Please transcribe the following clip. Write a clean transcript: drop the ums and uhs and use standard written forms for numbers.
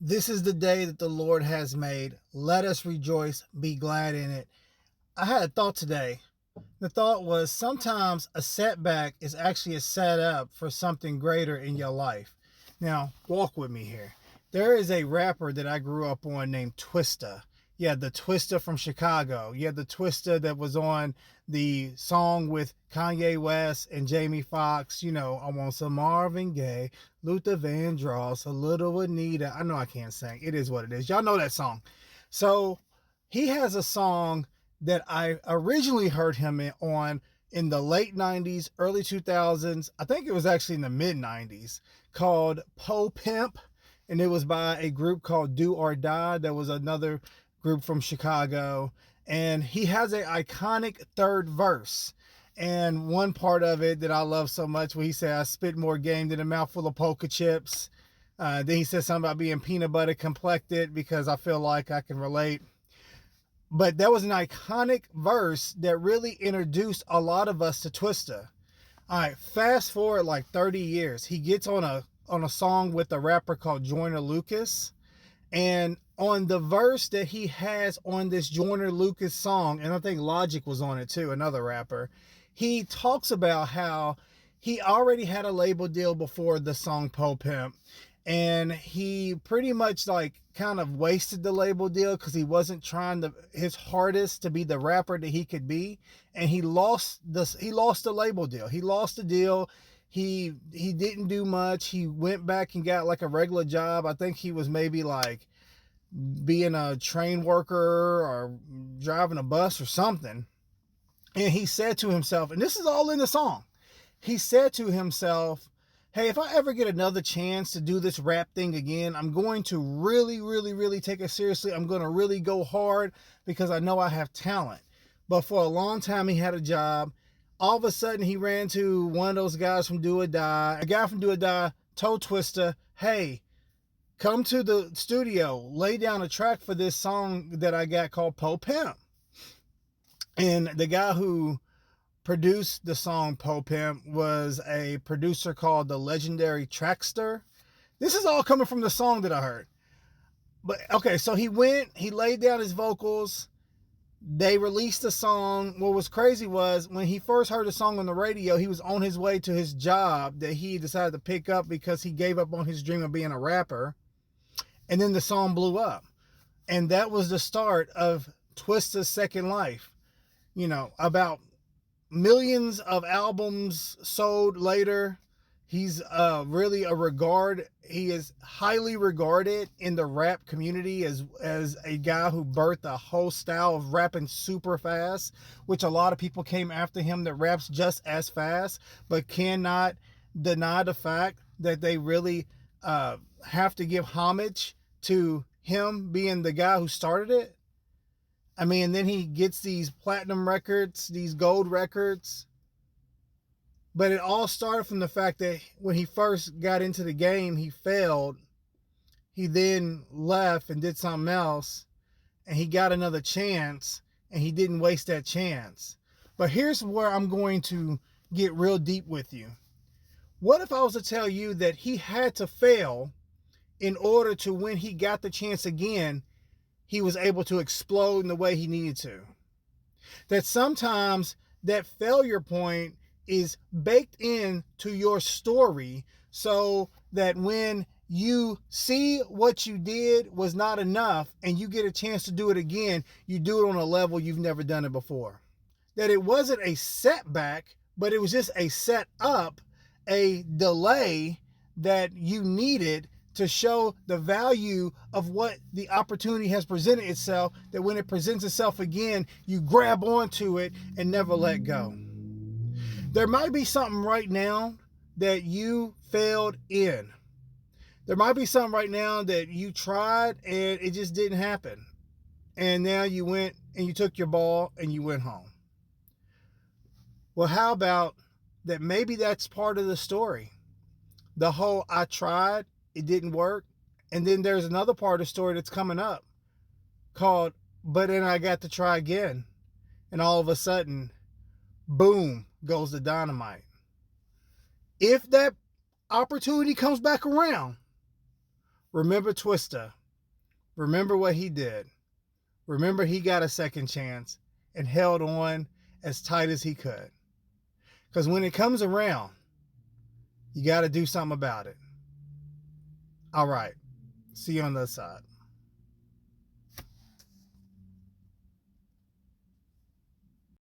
This is the day that the Lord has made. Let us rejoice, be glad in it. I had a thought today. The thought was sometimes a setback is actually a setup for something greater in your life. Now, walk with me here. There is a rapper that I grew up on named Twista. Yeah, the Twista from Chicago. Yeah, the Twista that was on the song with Kanye West and Jamie Foxx. I want some Marvin Gaye, Luther Vandross, a little Anita. I know I can't sing. It is what it is. Y'all know that song. So he has a song that I originally heard him on in the late 90s, early 2000s. I think it was actually in the mid 90s, called Po Pimp. And it was by a group called Do or Die. That was another group from Chicago. And he has an iconic third verse. And one part of it that I love so much where he said, I spit more game than a mouthful of poker chips. Then he said something about being peanut butter complected because I feel like I can relate. But that was an iconic verse that really introduced a lot of us to Twista. All right, fast forward like 30 years. He gets on a song with a rapper called Joyner Lucas. And on the verse that he has on this Joyner Lucas song, and I think Logic was on it too, another rapper, he talks about how he already had a label deal before the song Po Pimp. And he pretty much like kind of wasted the label deal because he wasn't trying his hardest to be the rapper that he could be. And he lost the label deal. He lost the deal. He didn't do much. He went back and got like a regular job. I think he was maybe like being a train worker or driving a bus or something. And he said to himself, and this is all in the song, he said to himself, hey, if I ever get another chance to do this rap thing again, I'm going to really, really, really take it seriously. I'm going to really go hard because I know I have talent. But for a long time, he had a job. All of a sudden, he ran to one of those guys from Do or Die. A guy from Do or Die told Twista, hey, come to the studio, lay down a track for this song that I got called Po Pimp. And the guy who produced the song Po Pimp was a producer called the legendary Trackster. This is all coming from the song that I heard. But okay, so he laid down his vocals. They released the song. What was crazy was when he first heard the song on the radio, he was on his way to his job that he decided to pick up because he gave up on his dream of being a rapper. And then the song blew up. And that was the start of Twista's second life. About millions of albums sold later. He's really he is highly regarded in the rap community as a guy who birthed a whole style of rapping super fast, which a lot of people came after him that raps just as fast, but cannot deny the fact that they really have to give homage to him being the guy who started it. I mean, and then he gets these platinum records, these gold records. But it all started from the fact that when he first got into the game, he failed. He then left and did something else. And he got another chance. And he didn't waste that chance. But here's where I'm going to get real deep with you. What if I was to tell you that he had to fail in order to, when he got the chance again, he was able to explode in the way he needed to? That sometimes that failure point is baked into your story so that when you see what you did was not enough and you get a chance to do it again, you do it on a level you've never done it before. That it wasn't a setback, but it was just a set up, a delay that you needed to show the value of what the opportunity has presented itself, that when it presents itself again, you grab onto it and never let go. There might be something right now that you failed in. There might be something right now that you tried and it just didn't happen. And now you went and you took your ball and you went home. Well, how about that? Maybe that's part of the story. The whole I tried, it didn't work. And then there's another part of the story that's coming up called, but then I got to try again. And all of a sudden, boom, goes the dynamite. If that opportunity comes back around, Remember Twista. Remember what he did. Remember he got a second chance and held on as tight as he could. Because when it comes around, you got to do something about it. All right. See you on the other side.